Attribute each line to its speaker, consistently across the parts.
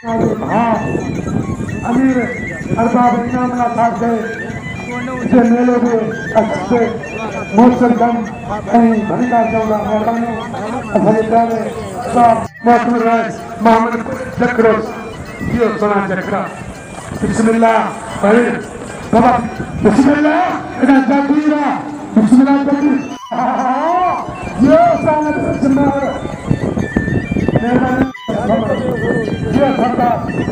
Speaker 1: अमीर अरबाब इनामला साहब जे मेले में अच्छे मोहसरगम कहीं भंडा चौड़ा मेहरबानी असांजे प्यारे साहब मोहम्मद रईस मोहम्मद जकरोस इहो सोना जकरा बिस्मिल्लाह भाई बाबा बिस्मिल्लाह इधर जबीरा बिस्मिल्लाह जबीर ये साला जमार मेहरबानी ये खता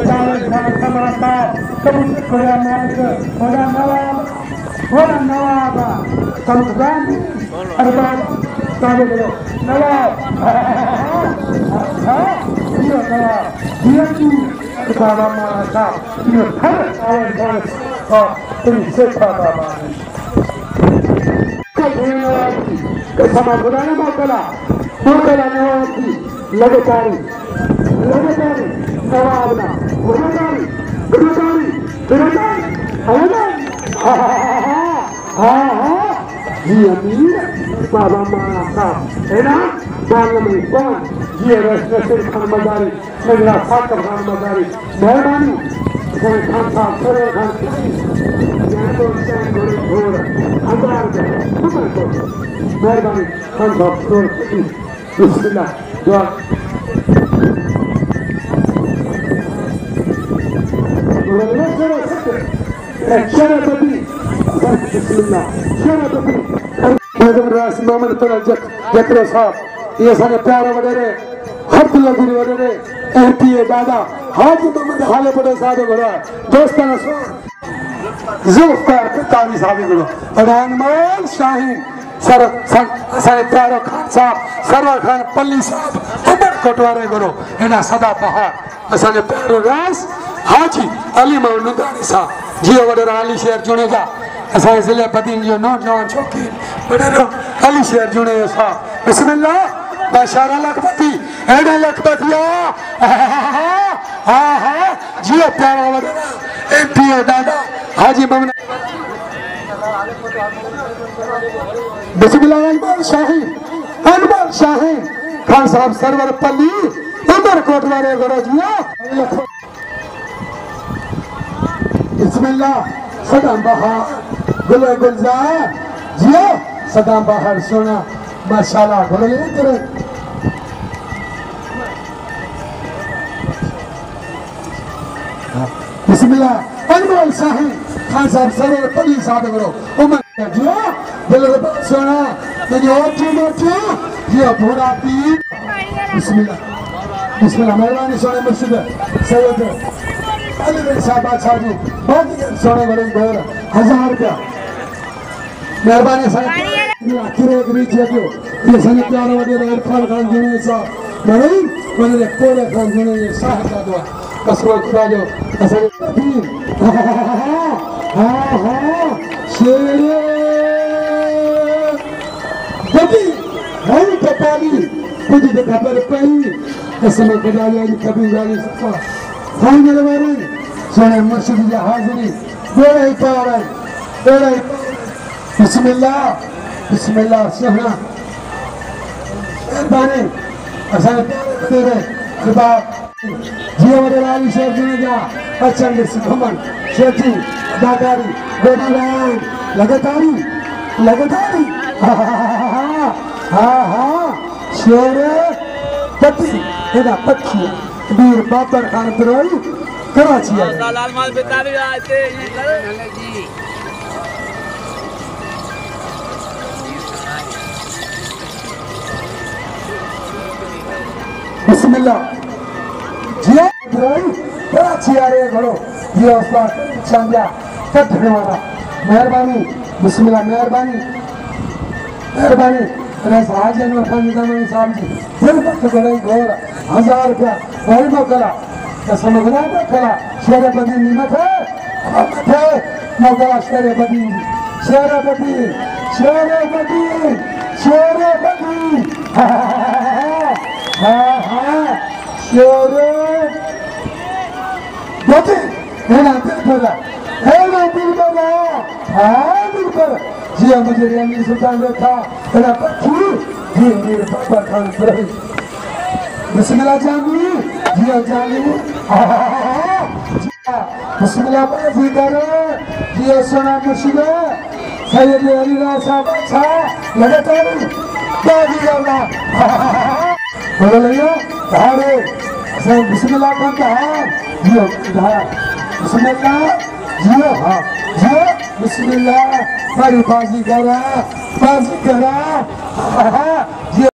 Speaker 1: चावल खाना समाता कबूल कोया मालिक होना नवाब सल्तान अरबाब ताबे लो नवाब ये नवाब ये की बाबा माला साहब ये हर चावल और तुम से खाता माने sama budana makala nawab ki lagatari nawabna budani ये अमीर बाबा माला साहब है ना में कौन ये रसूल खान मजारी मेरा फातर खान मजारी मेहरबानी खान साहब सरे खान यहाँ तो घोर हजार मेहरबानी खान साहब बिस्मिल्लाह दुआ शरबती बिस्मिल्लाह शरबती रास मोहम्मद तोला जकरो साहब ये सारे प्यारे वडेरे हद लगी वडेरे एमपीए दादा हाजी मोहम्मद हाले बड़े साहब घोड़ा दोस्ताना सो जुल्फकार पितानी साहब घोड़ा अनमोल शाहीन सर सारे प्यारो खान साहब सरवर खान पल्ली साहब उमर कोटवारे घोड़ो इना सदा पहाड़ असाने प्यारो रास हाजी अली मोहम्मद नुदानी साहब जियो वडेरा अली शेर जुनेगा असां जिले बदीन जो नौजवान छोकी वडेरो अली शेर जुने साहब बिस्मिल्लाह बशारा लखपति एडे लखपतिया हाँ जियो प्यारा वडेरा एमपीए दादा हाजी मोहम्मद बिस्मिल्लाह अनवर शाहीन खान साहब सरवर पल्ली उमर कोटवारे घोड़ो जियो बिस्मिल्लाह सदाम बहार गुले गुलजार जियो सदाम बहार सोना माशाल्लाह घोड़े ले करे बिस्मिल्लाह अनवर शाहीन खान साहब सरवर पल्ली साहब घोड़ो उमर जियो दिल सोना तेरी ओटी मोटी जियो भोरा पीर बिस्मिल्लाह बिस्मिल्लाह मेहरबानी सोने मुर्शिद सैयद अली साहब बादशाह जी बहुत सोने बड़े घोर 1000 रुपया मेहरबानी साहब किरे रीच है जो ये सने प्यारे वडे इरफान खान जुने साहब नहीं वडे कोले खान जुने साहब का दुआ कसरो खुदा जो असर पीर हाँ शेरे बदी नहीं कपाली कुछ खबर पई कसम खुदा जी कभी जाने सकता हाँ मेरे बारे सोने मुर्शिद जी हाजिरी बेड़े पार बेड़े बिस्मिल्लाह बिस्मिल्लाह सोना बारे असल तेरे खुदा जियो वाली शेर जुने जा पचंद सिखमन शेठी दादारी गोदीरान लगातारी हाँ शेरे पति हेदा पक्षी बीर बाबर खान बिरोई कराची है लाल माल बेतारी आते ये जी बिस्मिल्लाह जियो बिरोई कराची आ रहे घरो जियो उसका संज्ञा कटने वाला मेहरबानी बिस्मिल्लाह मेहरबानी रस हाजन खान जमानी साहब जी दिल तक गई घोर 1000 रुपया भाई को करा कसम खुदा को करा शेर बदी निमत है मौका शेर बदी हाँ शेर बदी हेना दिल पर जिया मुझे अमीर सुल्तान देखा हेना पक्षी जी मेरे पापा खान बिस्मिल्लाह जानी जिया जानी बिस्मिल्लाह बाजी करो ये सोना मुर्शिदा सैयद अली राव साहब अच्छा लगातार बाजी करना बोलो भैया धारे बिस्मिल्लाह बनता है जियो बिस्मिल्लाह जियो हाँ जियो बिस्मिल्लाह बड़ी बाजी करा